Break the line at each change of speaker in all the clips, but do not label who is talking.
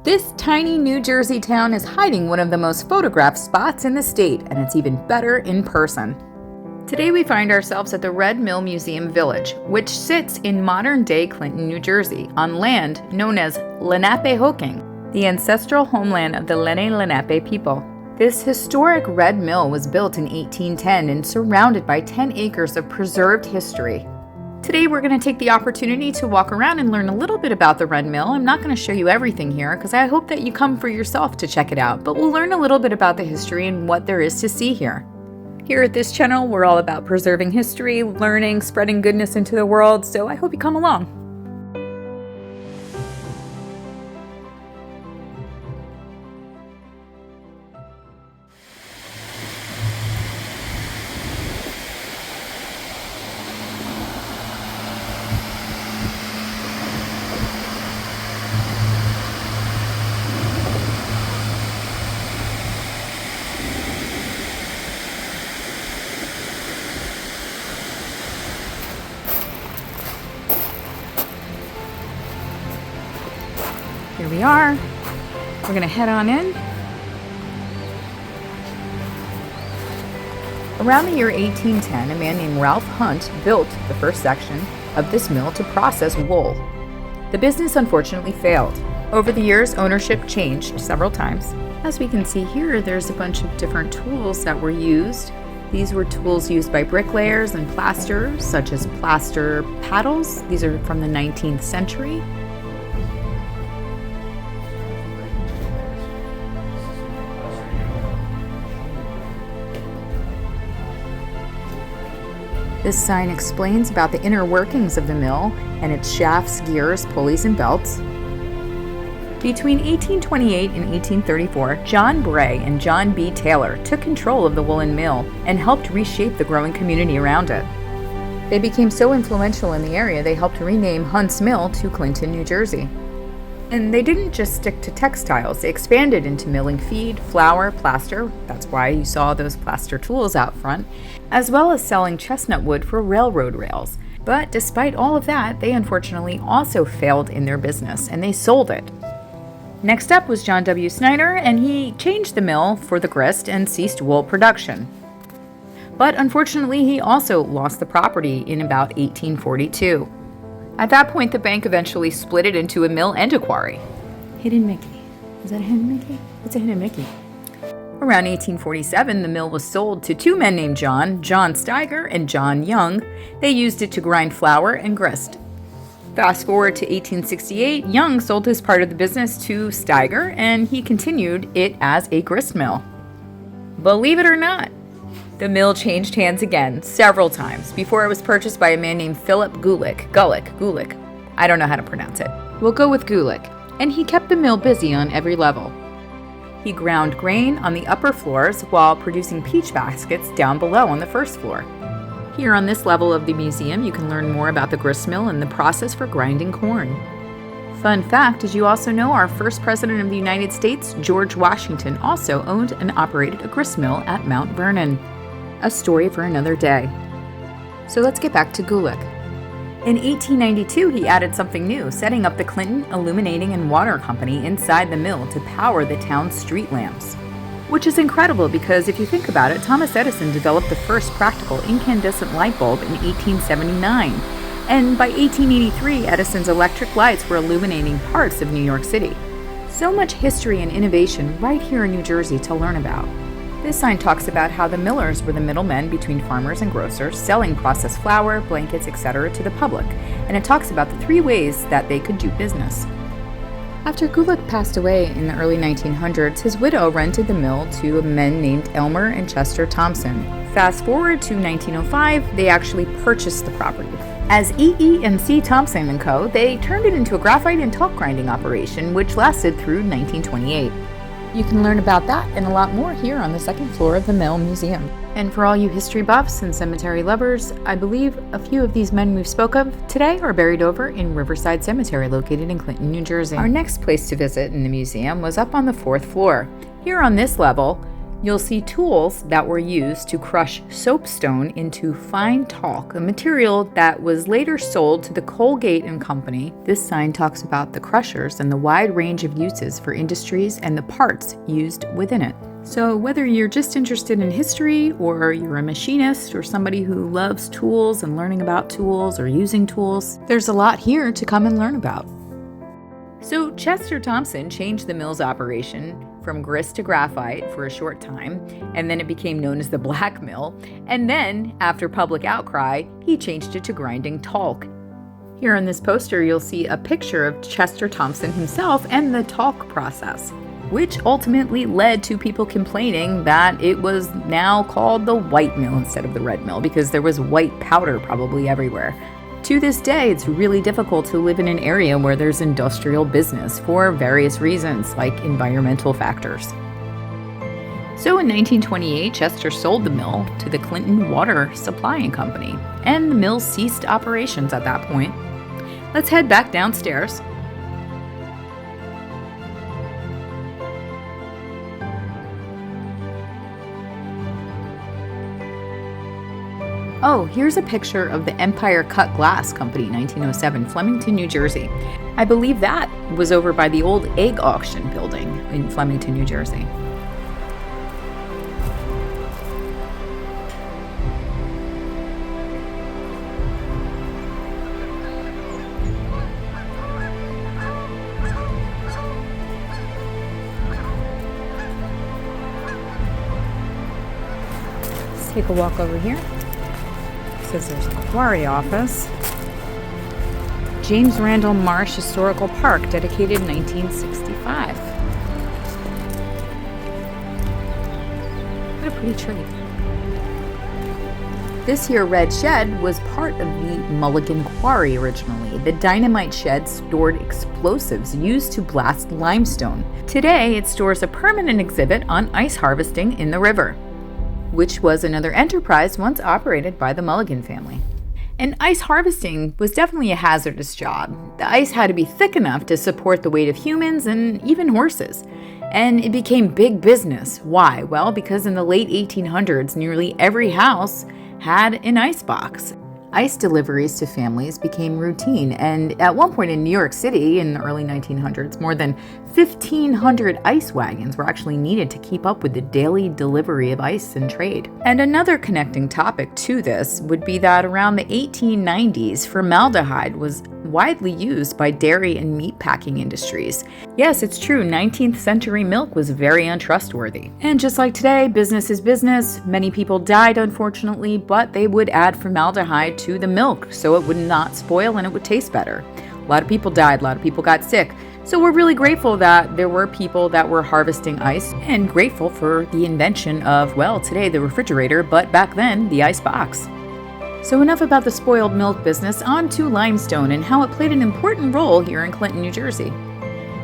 This tiny New Jersey town is hiding one of the most photographed spots in the state, and it's even better in person. Today we find ourselves at the Red Mill Museum Village, which sits in modern-day Clinton, New Jersey, on land known as Lenapehoking, the ancestral homeland of the Lenape people. This historic red mill was built in 1810 and surrounded by 10 acres of preserved history. Today we're going to take the opportunity to walk around and learn a little bit about the Red Mill. I'm not going to show you everything here because I hope that you come for yourself to check it out, but we'll learn a little bit about the history and what there is to see here. Here at this channel, we're all about preserving history, learning, spreading goodness into the world, so I hope you come along. Here we are. We're going to head on in. Around the year 1810, a man named Ralph Hunt built the first section of this mill to process wool. The business unfortunately failed. Over the years, ownership changed several times. As we can see here, there's a bunch of different tools that were used. These were tools used by bricklayers and plasterers, such as plaster paddles. These are from the 19th century. This sign explains about the inner workings of the mill and its shafts, gears, pulleys, and belts. Between 1828 and 1834, John Bray and John B. Taylor took control of the woolen mill and helped reshape the growing community around it. They became so influential in the area they helped rename Hunt's Mill to Clinton, New Jersey. And they didn't just stick to textiles, they expanded into milling feed, flour, plaster, that's why you saw those plaster tools out front, as well as selling chestnut wood for railroad rails. But despite all of that, they unfortunately also failed in their business, and they sold it. Next up was John W. Snyder, and he changed the mill for the grist and ceased wool production. But unfortunately, he also lost the property in about 1842. At that point, the bank eventually split it into a mill and a quarry. Hidden Mickey. Is that a Hidden Mickey? It's a Hidden Mickey. Around 1847, the mill was sold to two men named John Steiger and John Young. They used it to grind flour and grist. Fast forward to 1868, Young sold his part of the business to Steiger, and he continued it as a grist mill. Believe it or not, the mill changed hands again several times before it was purchased by a man named Philip Gulick. I don't know how to pronounce it. We'll go with Gulick. And he kept the mill busy on every level. He ground grain on the upper floors while producing peach baskets down below on the first floor. Here on this level of the museum, you can learn more about the grist mill and the process for grinding corn. Fun fact, did you also know our first president of the United States, George Washington, also owned and operated a grist mill at Mount Vernon? A story for another day. So let's get back to Gulick. In 1892, he added something new, setting up the Clinton Illuminating and Water Company inside the mill to power the town's street lamps. Which is incredible because if you think about it, Thomas Edison developed the first practical incandescent light bulb in 1879. And by 1883, Edison's electric lights were illuminating parts of New York City. So much history and innovation right here in New Jersey to learn about. This sign talks about how the millers were the middlemen between farmers and grocers, selling processed flour, blankets, etc. to the public, and it talks about the three ways that they could do business. After Gulick passed away in the early 1900s, his widow rented the mill to men named Elmer and Chester Thompson. Fast forward to 1905, they actually purchased the property. As E.E.&C. Thompson & Co., they turned it into a graphite and talc grinding operation, which lasted through 1928. You can learn about that and a lot more here on the second floor of the Mill Museum. And for all you history buffs and cemetery lovers, I believe a few of these men we've spoke of today are buried over in Riverside Cemetery located in Clinton, New Jersey. Our next place to visit in the museum was up on the fourth floor. Here on this level, You'll see tools that were used to crush soapstone into fine talc, a material that was later sold to the Colgate and Company. This sign talks about the crushers and the wide range of uses for industries and the parts used within it. So whether you're just interested in history, or you're a machinist, or somebody who loves tools and learning about tools or using tools, there's a lot here to come and learn about. So Chester Thompson changed the mill's operation from grist to graphite for a short time, and then it became known as the Black Mill, and then, after public outcry, he changed it to grinding talc. Here on this poster, you'll see a picture of Chester Thompson himself and the talc process, which ultimately led to people complaining that it was now called the White Mill instead of the Red Mill, because there was white powder probably everywhere. To this day, it's really difficult to live in an area where there's industrial business for various reasons, like environmental factors. So in 1928, Chester sold the mill to the Clinton Water Supplying Company, and the mill ceased operations at that point. Let's head back downstairs. Oh, here's a picture of the Empire Cut Glass Company, 1907, Flemington, New Jersey. I believe that was over by the old egg auction building in Flemington, New Jersey. Let's take a walk over here. Says there's a quarry office. James Randall Marsh Historical Park, dedicated in 1965. What a pretty tree. This here red shed was part of the Mulligan Quarry originally. The dynamite shed stored explosives used to blast limestone. Today, it stores a permanent exhibit on ice harvesting in the river, which was another enterprise once operated by the Mulligan family. And ice harvesting was definitely a hazardous job. The ice had to be thick enough to support the weight of humans and even horses. And it became big business. Why? Well, because in the late 1800s, nearly every house had an ice box. Ice deliveries to families became routine, and at one point in New York City in the early 1900s, more than 1,500 ice wagons were actually needed to keep up with the daily delivery of ice and trade. And another connecting topic to this would be that around the 1890s, formaldehyde was widely used by dairy and meat packing industries. Yes, it's true, 19th century milk was very untrustworthy. And just like today, business is business. Many people died, unfortunately, but they would add formaldehyde to the milk so it would not spoil and it would taste better. A lot of people died, a lot of people got sick. So we're really grateful that there were people that were harvesting ice, and grateful for the invention of, well, today the refrigerator, but back then the ice box. So enough about the spoiled milk business, on to limestone and how it played an important role here in Clinton, New Jersey.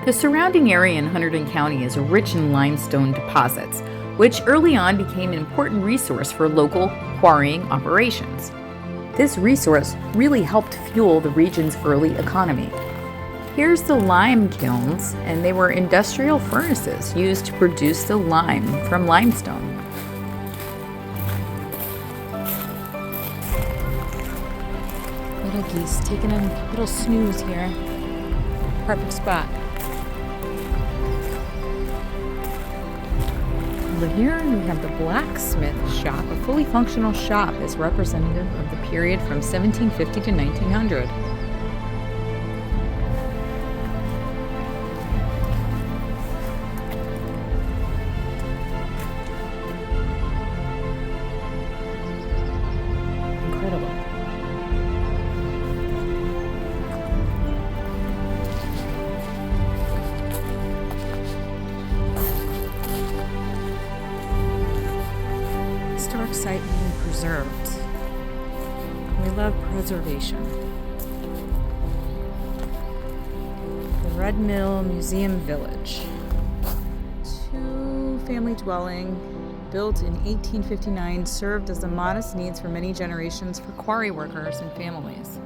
The surrounding area in Hunterdon County is rich in limestone deposits, which early on became an important resource for local quarrying operations. This resource really helped fuel the region's early economy. Here's the lime kilns, and they were industrial furnaces used to produce the lime from limestone. Little geese taking a little snooze here. Perfect spot. Over here we have the blacksmith shop, a fully functional shop is representative of the period from 1750 to 1900. Incredible. Historic site being preserved. We love preservation. The Red Mill Museum Village. Two-family dwelling built in 1859, served as the modest needs for many generations for quarry workers and families.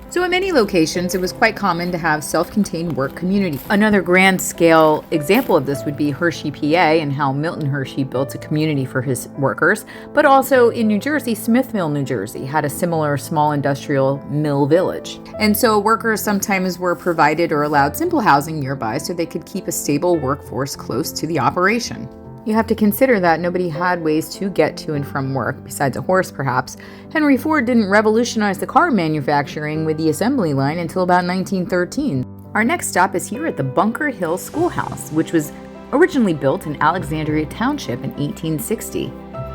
So at many locations, it was quite common to have self-contained work community. Another grand-scale example of this would be Hershey, PA, and how Milton Hershey built a community for his workers. But also in New Jersey, Smithville, New Jersey, had a similar small industrial mill village. And so workers sometimes were provided or allowed simple housing nearby so they could keep a stable workforce close to the operation. You have to consider that nobody had ways to get to and from work, besides a horse perhaps. Henry Ford didn't revolutionize the car manufacturing with the assembly line until about 1913. Our next stop is here at the Bunker Hill Schoolhouse, which was originally built in Alexandria Township in 1860.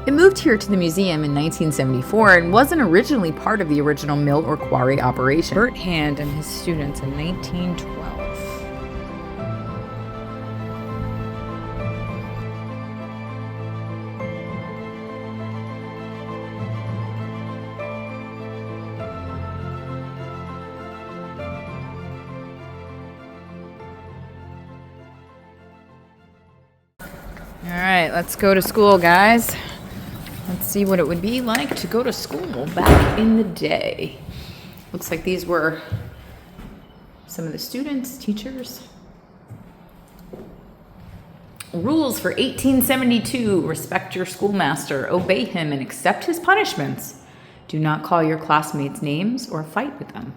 It moved here to the museum in 1974 and wasn't originally part of the original mill or quarry operation. Bert Hand and his students in 1912. All right, let's go to school, guys. Let's see what it would be like to go to school back in the day. Looks like these were some of the students, teachers. Rules for 1872. Respect your schoolmaster, obey him, and accept his punishments. Do not call your classmates names or fight with them.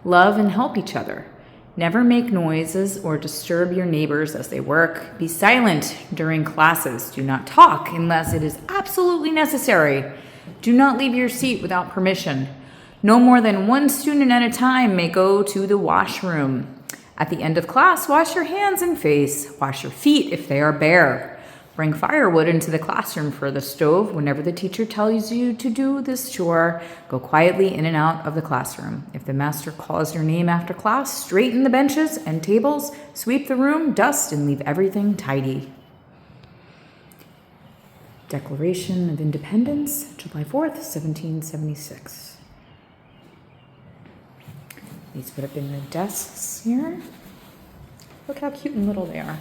Love and help each other. Never make noises or disturb your neighbors as they work. Be silent during classes. Do not talk unless it is absolutely necessary. Do not leave your seat without permission. No more than one student at a time may go to the washroom. At the end of class, wash your hands and face. Wash your feet if they are bare. Bring firewood into the classroom for the stove whenever the teacher tells you to do this chore. Go quietly in and out of the classroom. If the master calls your name after class, straighten the benches and tables, sweep the room, dust, and leave everything tidy. Declaration of Independence, July 4th, 1776. These would have been the desks here. Look how cute and little they are.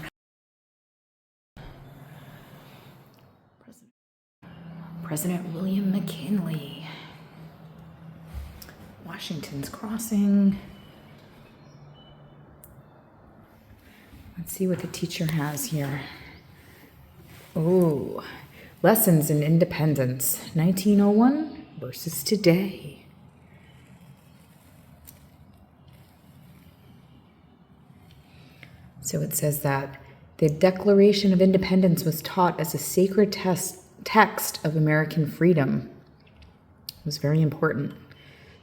President William McKinley. Washington's Crossing. Let's see what the teacher has here. Oh, Lessons in Independence, 1901 versus today. So it says that the Declaration of Independence was taught as a sacred text of American freedom. It was very important.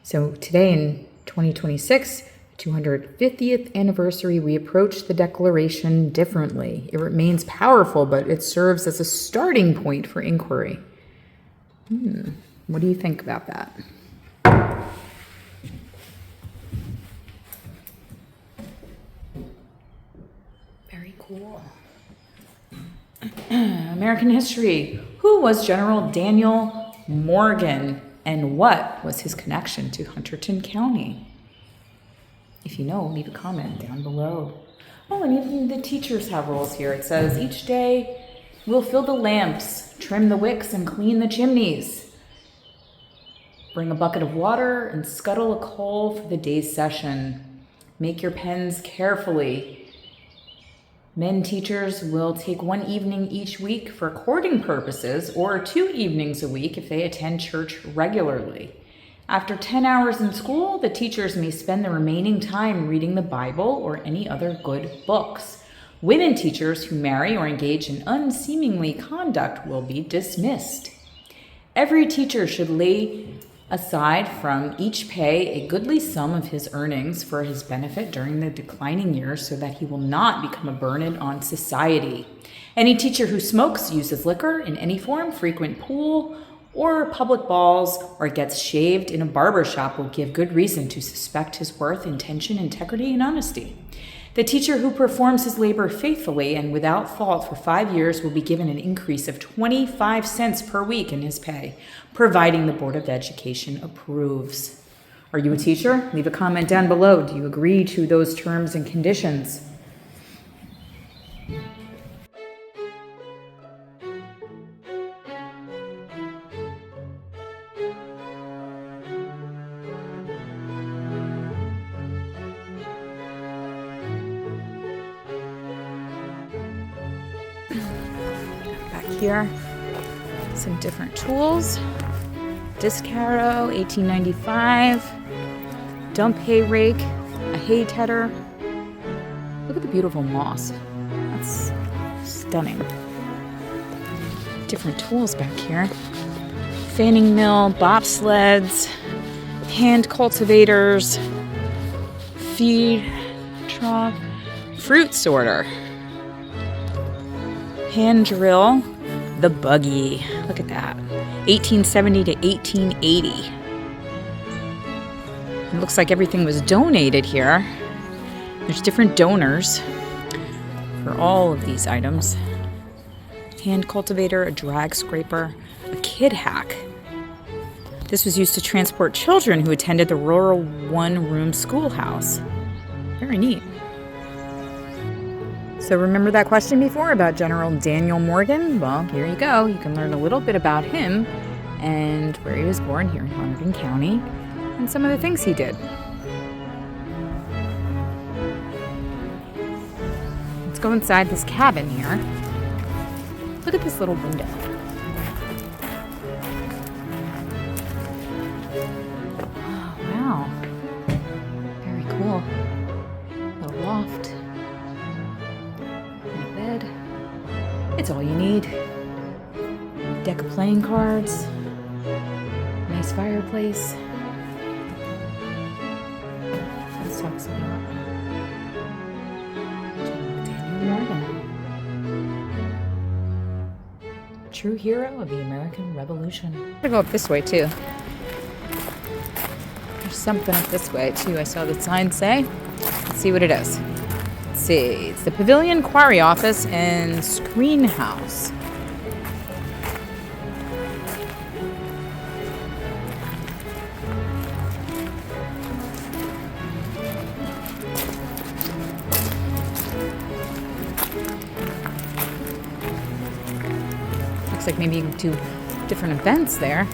So today in 2026, 250th anniversary, we approach the Declaration differently. It remains powerful, but it serves as a starting point for inquiry. What do you think about that? Very cool. American history. Who was General Daniel Morgan, and what was his connection to Hunterdon County? If you know, leave a comment down below. Oh, and even the teachers have roles here. It says, each day we'll fill the lamps, trim the wicks, and clean the chimneys. Bring a bucket of water and scuttle a coal for the day's session. Make your pens carefully. Men teachers will take one evening each week for courting purposes, or 2 evenings a week if they attend church regularly. After 10 hours in school, the teachers may spend the remaining time reading the Bible or any other good books. Women teachers who marry or engage in unseemly conduct will be dismissed. Every teacher should lay aside from each pay a goodly sum of his earnings for his benefit during the declining years so that he will not become a burden on society. Any teacher who smokes, uses liquor in any form, frequent pool or public balls, or gets shaved in a barber shop will give good reason to suspect his worth, intention, integrity, and honesty. The teacher who performs his labor faithfully and without fault for 5 years will be given an increase of 25 cents per week in his pay, providing the Board of Education approves. Are you a teacher? Leave a comment down below. Do you agree to those terms and conditions? here. Some different tools. Disc harrow, 1895. Dump hay rake, a hay tedder. Look at the beautiful moss. That's stunning. Different tools back here. Fanning mill, bobsleds, hand cultivators, feed trough, fruit sorter, hand drill, the buggy. Look at that. 1870 to 1880. It looks like everything was donated here. There's different donors for all of these items. Hand cultivator, a drag scraper, a kid hack. This was used to transport children who attended the rural one-room schoolhouse. Very neat. So remember that question before about General Daniel Morgan? Well, here you go. You can learn a little bit about him and where he was born here in Hunterdon County and some of the things he did. Let's go inside this cabin here. Look at this little window. Oh, wow. Very cool. A loft. And a bed. It's all you need. Deck of playing cards. Nice fireplace. This talks about Daniel Morgan. True hero of the American Revolution. I'm gonna go up this way too. There's something up this way too. I saw the sign say. Let's see what it is. Let's see. It's the Pavilion Quarry Office and Screen House. Looks like maybe you can do different events there.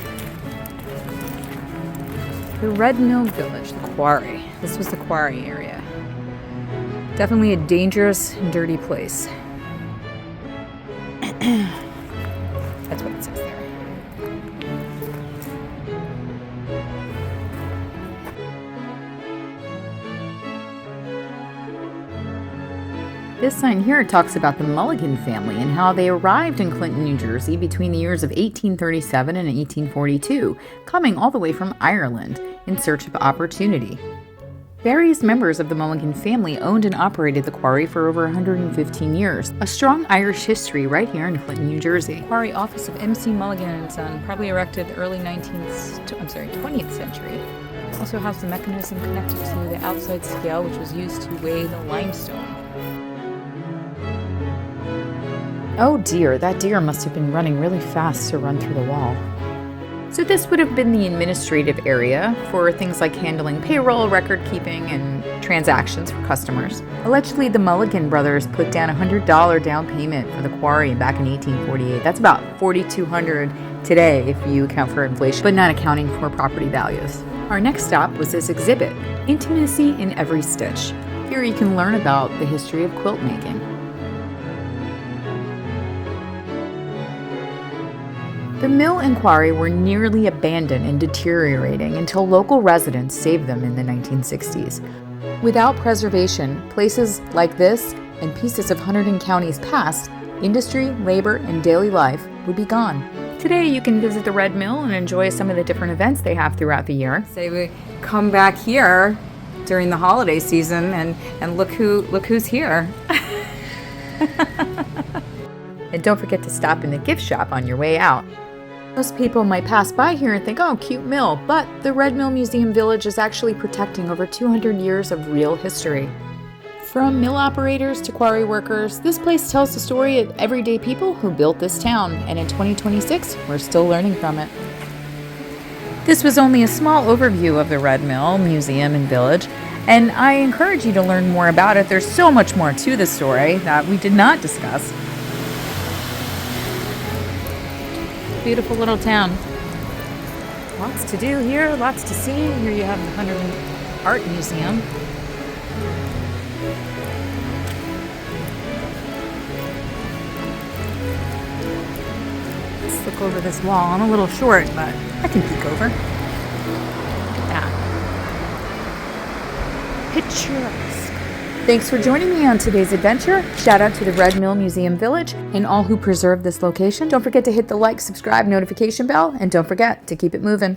The Red Mill Village, the quarry. This was the quarry area. Definitely a dangerous and dirty place. That's what it says there. This sign here talks about the Mulligan family and how they arrived in Clinton, New Jersey between the years of 1837 and 1842, coming all the way from Ireland in search of opportunity. Various members of the Mulligan family owned and operated the quarry for over 115 years. A strong Irish history right here in Clinton, New Jersey. Quarry office of M.C. Mulligan and Son, probably erected early 20th century. Also has the mechanism connected to the outside scale, which was used to weigh the limestone. Oh dear, that deer must have been running really fast to run through the wall. So this would have been the administrative area for things like handling payroll, record keeping, and transactions for customers. Allegedly, the Mulligan brothers put down a $100 down payment for the quarry back in 1848. That's about $4,200 today if you account for inflation, but not accounting for property values. Our next stop was this exhibit, Intimacy in Every Stitch. Here you can learn about the history of quilt making. The mill and quarry were nearly abandoned and deteriorating until local residents saved them in the 1960s. Without preservation, places like this and pieces of Hunterdon County's past, industry, labor, and daily life would be gone. Today you can visit the Red Mill and enjoy some of the different events they have throughout the year. Say we come back here during the holiday season and look who's here. And don't forget to stop in the gift shop on your way out. Most people might pass by here and think, oh, cute mill, but the Red Mill Museum Village is actually protecting over 200 years of real history. From mill operators to quarry workers, this place tells the story of everyday people who built this town, and in 2026, we're still learning from it. This was only a small overview of the Red Mill Museum and Village, and I encourage you to learn more about it. There's so much more to the story that we did not discuss. Beautiful little town. Lots to do here, lots to see. Here you have the Hunterdon Art Museum. Let's look over this wall. I'm a little short, but I can peek over. Yeah. Picturesque. Thanks for joining me on today's adventure. Shout out to the Red Mill Museum Village and all who preserved this location. Don't forget to hit the like, subscribe, notification bell, and don't forget to keep it moving.